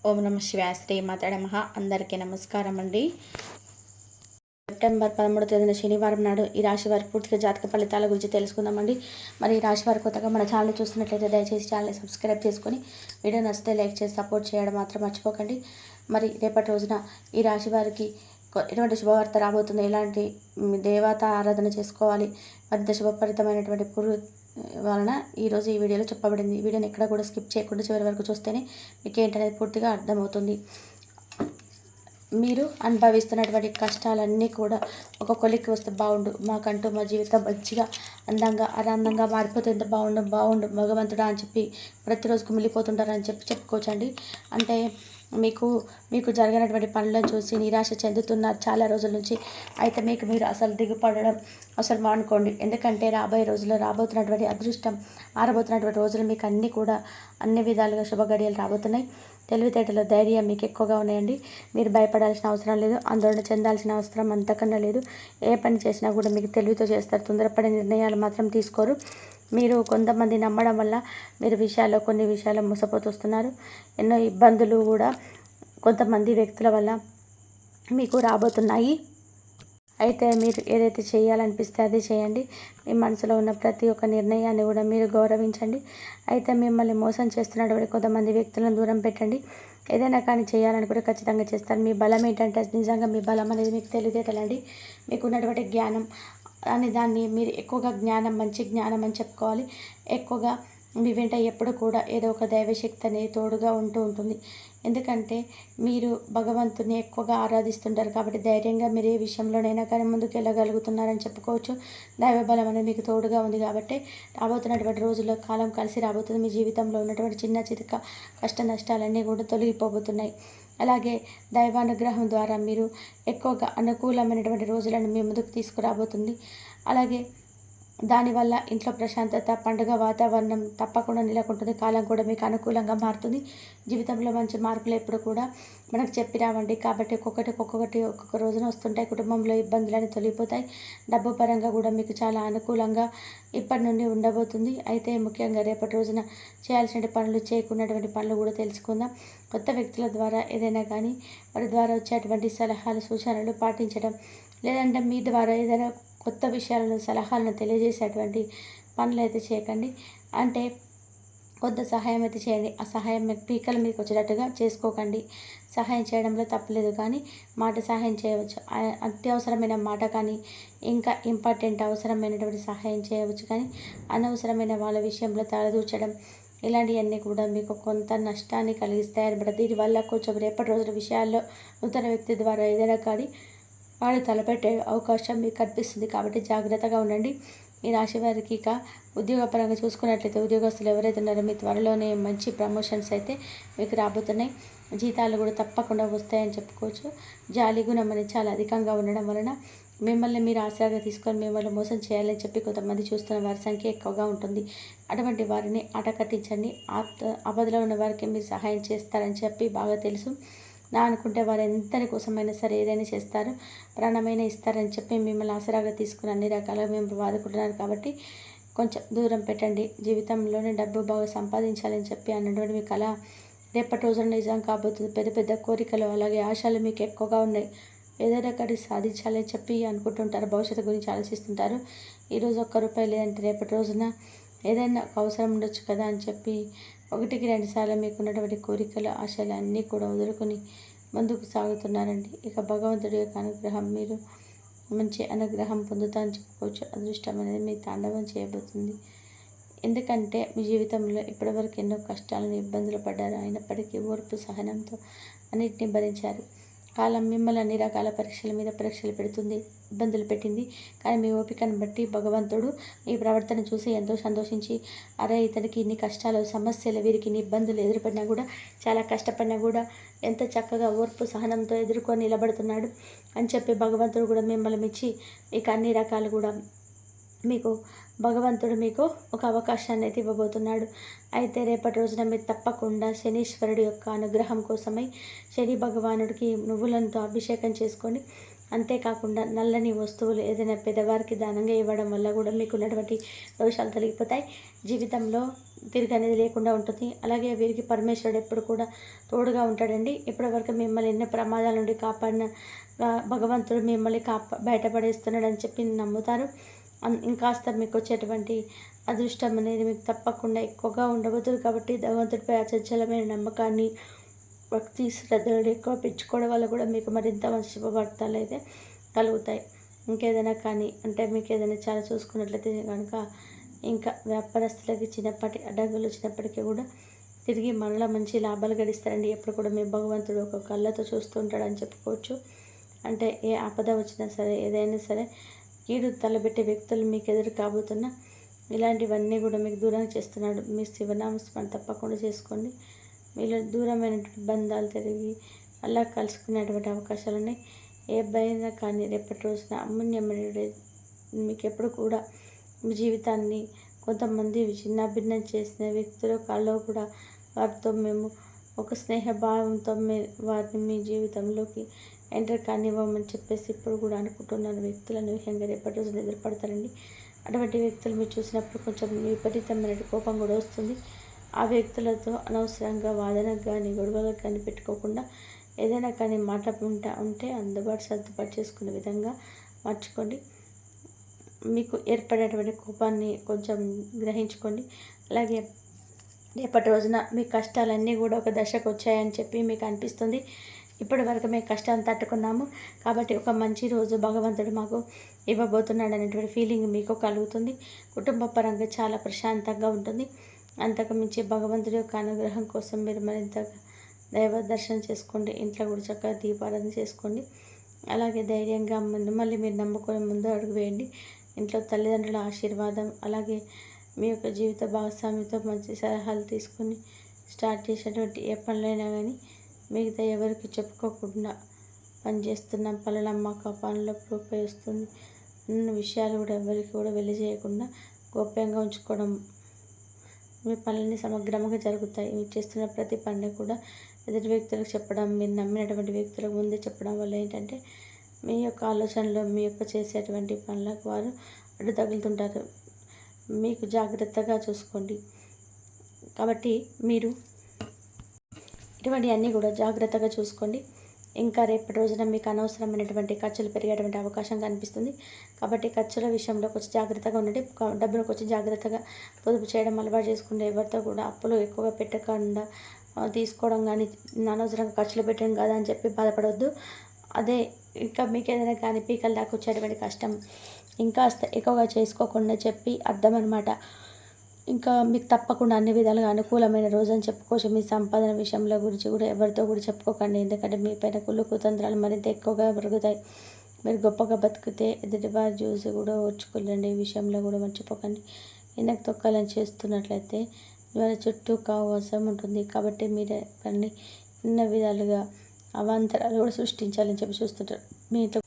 ఓం నమ శివాయ. శ్రీ మాతాడ మహా. అందరికీ నమస్కారం అండి. సెప్టెంబర్ 13వ తేదీన శనివారం నాడు ఈ రాశి వారి పూర్తిగా జాతక ఫలితాల గురించి తెలుసుకుందామండి. మరి ఈ రాశి వారి కొత్తగా మన ఛానల్ చూస్తున్నట్లయితే దయచేసి ఛానల్ని సబ్స్క్రైబ్ చేసుకొని వీడియో నచ్చితే లైక్ చేసి సపోర్ట్ చేయడం మాత్రం మర్చిపోకండి. మరి రేపటి రోజున ఈ రాశి వారికి ఎటువంటి శుభవార్త రాబోతుంది, ఎలాంటి దేవత ఆరాధన చేసుకోవాలి, మరింత శుభపరితమైనటువంటి వలన ఈరోజు ఈ వీడియోలో చెప్పబడింది. ఈ వీడియోని ఎక్కడ కూడా స్కిప్ చేయకుండా చివరి వరకు చూస్తేనే మీకు ఏంటనేది పూర్తిగా అర్థమవుతుంది. మీరు అనుభవిస్తున్నటువంటి కష్టాలన్నీ కూడా ఒక కొలిక్కి వస్తే బాగుండు, మాకంటూ మా జీవితం మంచిగా అందంగా ఆనందంగా మారిపోతే ఎంత బాగుండు భగవంతుడా అని చెప్పి ప్రతిరోజు కుమిలిపోతుంటారని చెప్పుకోవచ్చండి. అంటే మీకు జరిగినటువంటి పనులను చూసి నిరాశ చెందుతున్నారు చాలా రోజుల నుంచి. అయితే మీరు అసలు దిగుపడడం అసలు మానుకోండి. ఎందుకంటే రాబోయే రోజుల్లో రాబోతున్నటువంటి అదృష్టం ఆరబోతున్నటువంటి రోజులు మీకు అన్ని విధాలుగా శుభగడియలు రాబోతున్నాయి. తెలివితేటలో ధైర్యం మీకు ఎక్కువగా ఉన్నాయండి. మీరు భయపడాల్సిన అవసరం లేదు, ఆందోళన చెందాల్సిన అవసరం అంతకన్నా లేదు. ఏ పని చేసినా కూడా మీకు తెలివితో చేస్తారు. తొందరపడే నిర్ణయాలు మాత్రం తీసుకోరు. మీరు కొంతమంది నమ్మడం వల్ల కొన్ని విషయాల్లో మోసపోతూ వస్తున్నారు. ఎన్నో ఇబ్బందులు కూడా కొంతమంది వ్యక్తుల వల్ల మీకు రాబోతున్నాయి. అయితే మీరు ఏదైతే చేయాలనిపిస్తే అది చేయండి. మీ మనసులో ఉన్న ప్రతి ఒక్క నిర్ణయాన్ని కూడా మీరు గౌరవించండి. అయితే మిమ్మల్ని మోసం చేస్తున్నటువంటి కొంతమంది వ్యక్తులను దూరం పెట్టండి. ఏదైనా కానీ చేయాలనుకుంటే ఖచ్చితంగా చేస్తారు. మీ బలం ఏంటంటే నిజంగా మీ బలం అనేది మీకు తెలియదేటలండి. మీకు ఉన్నటువంటి జ్ఞానం అని దాన్ని మీరు ఎక్కువగా మంచి జ్ఞానం అని చెప్పుకోవాలి. ఎక్కువగా మీ వెంట ఎప్పుడు కూడా ఏదో ఒక దైవశక్తి అనేది తోడుగా ఉంటుంది. ఎందుకంటే మీరు భగవంతుని ఎక్కువగా ఆరాధిస్తుంటారు కాబట్టి ధైర్యంగా మీరు ఏ విషయంలోనైనా కానీ ముందుకు వెళ్ళగలుగుతున్నారని చెప్పుకోవచ్చు. దైవబలం అనేది మీకు తోడుగా ఉంది కాబట్టి రాబోతున్నటువంటి రోజుల్లో కాలం కలిసి రాబోతుంది. మీ జీవితంలో ఉన్నటువంటి చిన్న చితక కష్ట నష్టాలన్నీ కూడా తొలగిపోబోతున్నాయి. అలాగే దైవానుగ్రహం ద్వారా మీరు ఎక్కువగా అనుకూలమైనటువంటి రోజులను మీ ముందుకు తీసుకురాబోతుంది. అలాగే దానివల్ల ఇంట్లో ప్రశాంతత, పండుగ వాతావరణం తప్పకుండా నెలకొంటుంది. కాలం కూడా మీకు అనుకూలంగా మారుతుంది. జీవితంలో మంచి మార్పులు ఎప్పుడు కూడా మనకు చెప్పి రావండి. కాబట్టి ఒక్కొక్క రోజున వస్తుంటాయి. కుటుంబంలో ఇబ్బందులని తొలగిపోతాయి. డబ్బు పరంగా కూడా మీకు చాలా అనుకూలంగా ఇప్పటి నుండి ఉండబోతుంది. అయితే ముఖ్యంగా రేపటి రోజున చేయాల్సిన పనులు, చేయకున్నటువంటి పనులు కూడా తెలుసుకుందాం. కొత్త వ్యక్తుల ద్వారా ఏదైనా కానీ వారి ద్వారా వచ్చేటువంటి సలహాలు, సూచనలు పాటించడం, లేదంటే మీ ద్వారా ఏదైనా కొత్త విషయాలను, సలహాలను తెలియజేసేటువంటి పనులు అయితే చేయకండి. అంటే కొంత సహాయం అయితే చేయండి. ఆ సహాయం మీకు పీకల మీకు వచ్చేటట్టుగా చేసుకోకండి. సహాయం చేయడంలో తప్పలేదు, కానీ మాట సహాయం చేయవచ్చు. అత్యవసరమైన మాట కానీ ఇంకా ఇంపార్టెంట్ అవసరమైనటువంటి సహాయం చేయవచ్చు. కానీ అనవసరమైన వాళ్ళ విషయంలో తలదూర్చడం ఇలాంటివన్నీ కూడా మీకు కొంత నష్టాన్ని కలిగిస్తాయి అనమాట. దీనివల్ల కొంచెం రేపటి రోజుల విషయాల్లో నూతన వ్యక్తి ద్వారా ఏదైనా కానీ వాడు తలపెట్టే అవకాశం మీకు కనిపిస్తుంది. కాబట్టి జాగ్రత్తగా ఉండండి. ఈ రాశి వారికి ఇక ఉద్యోగపరంగా చూసుకున్నట్లయితే ఉద్యోగస్తులు ఎవరైతే ఉన్నారో మీ త్వరలోనే మంచి ప్రమోషన్స్ అయితే మీకు రాబోతున్నాయి. జీతాలు కూడా తప్పకుండా వస్తాయని చెప్పుకోవచ్చు. జాలి గుణం అనేది చాలా అధికంగా ఉండడం వలన మిమ్మల్ని మీరు ఆసరాగా తీసుకొని మిమ్మల్ని మోసం చేయాలని చెప్పి కొంతమంది చూస్తున్న వారి సంఖ్య ఎక్కువగా ఉంటుంది. అటువంటి వారిని ఆట కట్టించండి. ఆపదలో ఉన్న వారికి మీరు సహాయం చేస్తారని చెప్పి బాగా తెలుసు. అనుకుంటే వారు ఎంతని కోసమైనా సరే ఏదైనా చేస్తారు, ప్రాణమైనా ఇస్తారని చెప్పి మిమ్మల్ని ఆసరాగా తీసుకుని అన్ని రకాలుగా మేము వాదుకుంటున్నారు. కాబట్టి కొంచెం దూరం పెట్టండి. జీవితంలోనే డబ్బు బాగా సంపాదించాలని చెప్పి అన్నటువంటి మీ కళ రేపటి రోజున నిజం కాబోతుంది. పెద్ద పెద్ద కోరికలు అలాగే ఆశలు మీకు ఎక్కువగా ఉన్నాయి. ఏదైనా కానీ సాధించాలని చెప్పి అనుకుంటుంటారు. భవిష్యత్తు గురించి ఆలోచిస్తుంటారు. ఈరోజు ₹1 లేదంటే రేపటి రోజున ఏదైనా అవసరం ఉండొచ్చు కదా అని చెప్పి 1-2 సార్లు మీకు ఉన్నటువంటి కోరికలు, ఆశలు అన్నీ కూడా వదులుకొని ముందుకు సాగుతున్నారండి. ఇక భగవంతుడి యొక్క అనుగ్రహం, మీరు మంచి అనుగ్రహం పొందుతా అని చెప్పుకోవచ్చు. అదృష్టం అనేది మీ తాండవం చేయబోతుంది. ఎందుకంటే మీ జీవితంలో ఇప్పటివరకు ఎన్నో కష్టాలను, ఇబ్బందులు పడ్డారు. అయినప్పటికీ ఓర్పు, సహనంతో అన్నిటినీ భరించారు. కాలం మిమ్మల్ని అన్ని రకాల పరీక్షల మీద పరీక్షలు పెడుతుంది, ఇబ్బందులు పెట్టింది. కానీ మీ ఓపికను బట్టి భగవంతుడు మీ ప్రవర్తన చూసి ఎంతో సంతోషించి, అరే ఇతనికి ఇన్ని కష్టాలు, సమస్యలు, వీరికి ఇన్ని ఇబ్బందులు ఎదురుపడినా కూడా, చాలా కష్టపడినా కూడా ఎంత చక్కగా ఓర్పు సహనంతో ఎదుర్కొని నిలబడుతున్నాడు అని చెప్పి భగవంతుడు కూడా మిమ్మల్ని మెచ్చి ఇక అన్ని రకాలు కూడా భగవంతుడు మీకు ఒక అవకాశాన్ని అయితే ఇవ్వబోతున్నాడు. అయితే రేపటి రోజున మీరు తప్పకుండా శనీశ్వరుడి యొక్క అనుగ్రహం కోసమై శని భగవానుడికి నువ్వులతో అభిషేకం చేసుకోండి. అంతేకాకుండా నల్లని వస్తువులు ఏదైనా పెద్దవారికి దానంగా ఇవ్వడం వల్ల కూడా మీకు ఉన్నటువంటి దోషాలు తొలగిపోతాయి. జీవితంలో తిరగనేది లేకుండా ఉంటుంది. అలాగే వీరికి పరమేశ్వరుడు ఎప్పుడు కూడా తోడుగా ఉంటాడండి. ఇప్పటివరకు మిమ్మల్ని ఎన్నో ప్రమాదాల నుండి కాపాడిన భగవంతుడు మిమ్మల్ని బయటపడేస్తున్నాడని చెప్పి నమ్ముతారు. ఇంకాస్త మీకు వచ్చేటువంటి అదృష్టం అనేది మీకు తప్పకుండా ఎక్కువగా ఉండబోతుంది. కాబట్టి భగవంతుడిపై అచంచలమైన నమ్మకాన్ని, భక్తి శ్రద్ధలను ఎక్కువ పెంచుకోవడం వల్ల కూడా మీకు మరింత మంచి శుభవార్తలు అయితే కలుగుతాయి. ఇంకేదైనా కానీ అంటే మీకు ఏదైనా చాలా చూసుకున్నట్లయితే కనుక ఇంకా వ్యాపారస్తులకి చిన్నప్పటి అడ్డంకులు వచ్చినప్పటికీ కూడా తిరిగి మరలా మంచి లాభాలు గడిస్తారండి. ఎప్పుడు కూడా మీ భగవంతుడు ఒక కళ్ళతో చూస్తూ ఉంటాడని చెప్పుకోవచ్చు. అంటే ఏ ఆపద వచ్చినా సరే, ఏదైనా సరే కీడు తలబెట్టే వ్యక్తులు మీకు ఎదురు కాబోతున్నా ఇలాంటివన్నీ కూడా మీకు దూరం చేస్తున్నాడు. మీ శివనామస్మరణ తప్పకుండా చేసుకోండి. మీలో దూరమైనటువంటి బంధాలు తిరిగి అలా కలుసుకునేటువంటి అవకాశాలు ఉన్నాయి. ఏ భయం కానీ రేపటి రోజున అమూల్యమైన మీకు ఎప్పుడు కూడా మీ జీవితాన్ని కొంతమంది చిన్నాభిన్నం చేసిన వ్యక్తుల కాల్లో కూడా వారితో మేము ఒక స్నేహభావంతో వారిని మీ జీవితంలోకి ఎంటర్ కానివ్వమని చెప్పేసి ఇప్పుడు కూడా అనుకుంటున్నాను. వ్యక్తులను విషయంగా రేపటి రోజున ఎదురుపడతారండి. అటువంటి వ్యక్తులు మీరు చూసినప్పుడు కొంచెం విపరీతమైన కోపం కూడా వస్తుంది. ఆ వ్యక్తులతో అనవసరంగా వాదనకు కానీ గొడవలకు కానీ పెట్టుకోకుండా ఏదైనా కానీ మాట ఉంటే సర్దుబాటు చేసుకునే విధంగా మార్చుకోండి. మీకు ఏర్పడేటువంటి కోపాన్ని కొంచెం గ్రహించుకోండి. అలాగే రేపటి రోజున మీ కష్టాలన్నీ కూడా ఒక దశకు వచ్చాయని చెప్పి మీకు అనిపిస్తుంది. ఇప్పటి వరకు మేము కష్టాన్ని తట్టుకున్నాము కాబట్టి ఒక మంచి రోజు భగవంతుడు మాకు ఇవ్వబోతున్నాడు అనేటువంటి ఫీలింగ్ మీకు కలుగుతుంది. కుటుంబ పరంగా చాలా ప్రశాంతంగా ఉంటుంది. అంతకు మించి భగవంతుడి యొక్క అనుగ్రహం కోసం మీరు మరింత దైవ దర్శనం చేసుకోండి. ఇంట్లో కూడా చక్కగా దీపారాధన చేసుకోండి. అలాగే ధైర్యంగా మళ్ళీ మీరు నమ్ముకొని ముందు అడుగు వేయండి. ఇంట్లో తల్లిదండ్రుల ఆశీర్వాదం, అలాగే మీ యొక్క జీవిత భాగస్వామితో మంచి సలహాలు తీసుకొని స్టార్ట్ చేసేటువంటి ఏ పనులైనా కానీ మిగతా ఎవరికి చెప్పుకోకుండా పనిచేస్తున్నాం, పనులమ్మక పనుల్లో రూపాయి వస్తుంది అన్న విషయాలు కూడా ఎవరికి కూడా తెలియజేయకుండా గోప్యంగా ఉంచుకోవడం. మీ పనులన్నీ సమగ్రంగా జరుగుతాయి. మీరు చేస్తున్న ప్రతి పనిని కూడా ఎదుటి వ్యక్తులకు చెప్పడం, మీరు నమ్మినటువంటి వ్యక్తులకు ముందే చెప్పడం వల్ల ఏంటంటే మీ యొక్క ఆలోచనలో మీ యొక్క చేసేటువంటి పనులకు వారు అడ్డు తగులుతుంటారు. మీకు జాగ్రత్తగా చూసుకోండి. కాబట్టి మీరు ఇటువంటివన్నీ కూడా జాగ్రత్తగా చూసుకోండి. ఇంకా రేపటి రోజున మీకు అనవసరమైనటువంటి ఖర్చులు పెరిగేటువంటి అవకాశం కనిపిస్తుంది. కాబట్టి ఖర్చుల విషయంలో కొంచెం జాగ్రత్తగా ఉండండి. డబ్బును కొంచెం జాగ్రత్తగా పొదుపు చేయడం అలవాటు చేసుకుంటే ఎవరితో కూడా అప్పులు ఎక్కువగా పెట్టకుండా తీసుకోవడం కానీ అనవసరంగా ఖర్చులు పెట్టడం కాదా అని చెప్పి బాధపడవద్దు. అదే ఇంకా మీకు ఏదైనా కానీ పీకల దాకా వచ్చేటువంటి కష్టం ఇంకా ఎక్కువగా చేసుకోకుండా చెప్పి అర్థం అనమాట. ఇంకా మీకు తప్పకుండా అన్ని విధాలుగా అనుకూలమైన రోజు అని చెప్పుకోవచ్చు. మీ సంపాదన విషయంలో గురించి కూడా ఎవరితో కూడా చెప్పుకోకండి. ఎందుకంటే మీ పైన కుళ్ళు కుతంత్రాలు మరింత ఎక్కువగా పెరుగుతాయి. మీరు గొప్పగా బతికితే ఎదుటివారు చూసి కూడా ఓర్చుకోలేండి. ఈ విషయంలో కూడా మర్చిపోకండి. వెనక్కి తొక్కాలని చేస్తున్నట్లయితే వాళ్ళ చుట్టూ అవసరం ఉంటుంది. కాబట్టి మీరే పని ఎన్నో విధాలుగా అవాంతరాలు కూడా సృష్టించాలని చెప్పి చూస్తుంటారు. మీ ఇంట్లో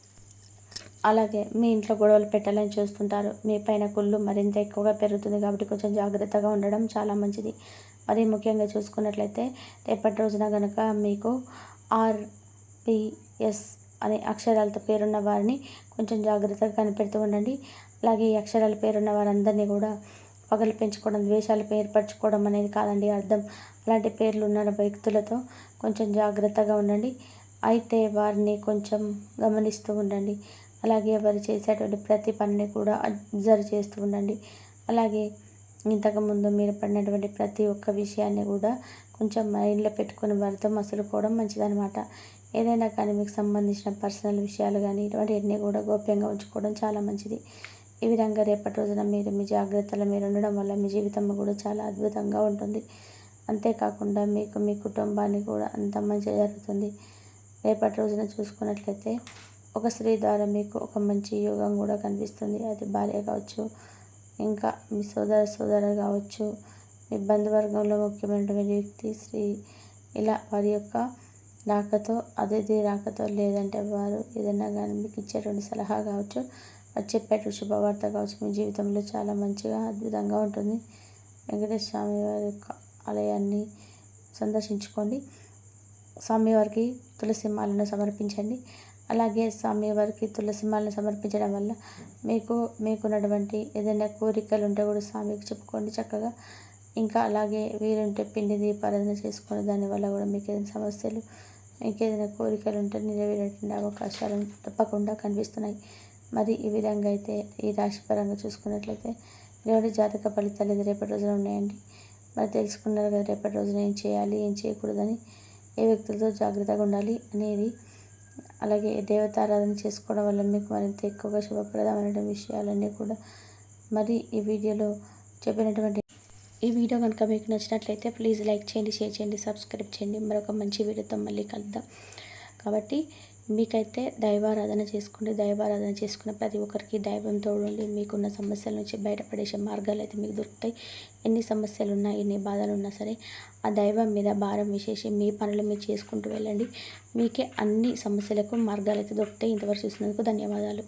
అలాగే మీ ఇంట్లో గొడవలు పెట్టాలని చూస్తుంటారు. మీ పైన కుళ్ళు మరింత ఎక్కువగా పెరుగుతుంది. కాబట్టి కొంచెం జాగ్రత్తగా ఉండడం చాలా మంచిది. మరి ముఖ్యంగా చూసుకున్నట్లయితే రేపటి రోజున కనుక మీకు RPS అనే అక్షరాలతో పేరున్న వారిని కొంచెం జాగ్రత్తగా కనిపెడుతూ ఉండండి. అలాగే ఈ అక్షరాల పేరున్న వారందరినీ కూడా పగలు పెంచుకోవడం, ద్వేషాలు ఏర్పరచుకోవడం అనేది కాదండి అర్థం. అలాంటి పేర్లు ఉన్న వ్యక్తులతో కొంచెం జాగ్రత్తగా ఉండండి. అయితే వారిని కొంచెం గమనిస్తూ ఉండండి. అలాగే వారు చేసేటువంటి ప్రతి పనిని కూడా అబ్జర్వ్ చేస్తూ ఉండండి. అలాగే ఇంతకుముందు మీరు పడినటువంటి ప్రతి ఒక్క విషయాన్ని కూడా కొంచెం మైండ్లో పెట్టుకొని వారితో మసులుకోవడం మంచిదన్నమాట. ఏదైనా కానీ మీకు సంబంధించిన పర్సనల్ విషయాలు కానీ ఇటువంటివన్నీ కూడా గోప్యంగా ఉంచుకోవడం చాలా మంచిది. ఈ విధంగా రేపటి రోజున మీరు మీ జాగ్రత్తలు మీరు ఉండడం వల్ల మీ జీవితం కూడా చాలా అద్భుతంగా ఉంటుంది. అంతేకాకుండా మీకు మీ కుటుంబాన్ని కూడా అంత మంచిగా జరుగుతుంది. రేపటి రోజున చూసుకున్నట్లయితే ఒక స్త్రీ ద్వారా మీకు ఒక మంచి యోగం కూడా కనిపిస్తుంది. అది భార్య కావచ్చు, ఇంకా మీ సోదరు కావచ్చు, మీ బంధువర్గంలో ముఖ్యమైనటువంటి వ్యక్తి స్త్రీ, ఇలా వారి యొక్క రాకతో అతిథి రాకతో లేదంటే వారు ఏదైనా కానీ మీకు ఇచ్చేటువంటి సలహా కావచ్చు, వారు చెప్పేటువంటి శుభవార్త కావచ్చు మీ జీవితంలో చాలా మంచిగా అద్భుతంగా ఉంటుంది. వెంకటేశ్వర స్వామి వారి యొక్క ఆలయాన్ని సందర్శించుకోండి. స్వామివారికి తులసి మాలను సమర్పించండి. అలాగే స్వామివారికి తులసి మాలను సమర్పించడం వల్ల మీకున్నటువంటి ఏదైనా కోరికలు ఉంటే కూడా స్వామికి చెప్పుకోండి చక్కగా. ఇంకా అలాగే వీలుంటే పిండి దీపారాధన చేసుకొని దానివల్ల కూడా మీకు ఏదైనా సమస్యలు, మీకు ఏదైనా కోరికలు ఉంటే నెరవేరేటువంటి అవకాశాలు తప్పకుండా కనిపిస్తున్నాయి. మరి ఈ విధంగా అయితే ఈ రాశి పరంగా చూసుకున్నట్లయితే ఎవరి జాతక ఫలితాలు ఇది రేపటి రోజున ఉన్నాయండి. మరి తెలుసుకున్నారు కదా రేపటి రోజున ఏం చేయాలి, ఏం చేయకూడదని, ఏ వ్యక్తులతో జాగ్రత్తగా ఉండాలి అనేది. అలాగే దేవతారాధన చేసుకోవడం వల్ల మీకు మరింత ఎక్కువగా శుభప్రదమైన విషయాలన్నీ కూడా మరి ఈ వీడియోలో చెప్పినటువంటి ఈ వీడియో కనుక మీకు నచ్చినట్లయితే ప్లీజ్ లైక్ చేయండి, షేర్ చేయండి, సబ్స్క్రైబ్ చేయండి. మరొక మంచి వీడియోతో మళ్ళీ కలుద్దాం. కాబట్టి మీకైతే దైవారాధన చేసుకోండి. దైవారాధన చేసుకున్న ప్రతి ఒక్కరికి దైవం తోడుండి మీకున్న సమస్యల నుంచి బయటపడేసే మార్గాలు అయితే మీకు దొరుకుతాయి. ఎన్ని సమస్యలు ఉన్నా, ఎన్ని బాధలు ఉన్నా సరే ఆ దైవం మీద భారం వేసేసి మీ పనులు మీరు చేసుకుంటూ వెళ్ళండి. మీకే అన్ని సమస్యలకు మార్గాలు అయితే దొరుకుతాయి. ఇంతవరకు చూసినందుకు ధన్యవాదాలు.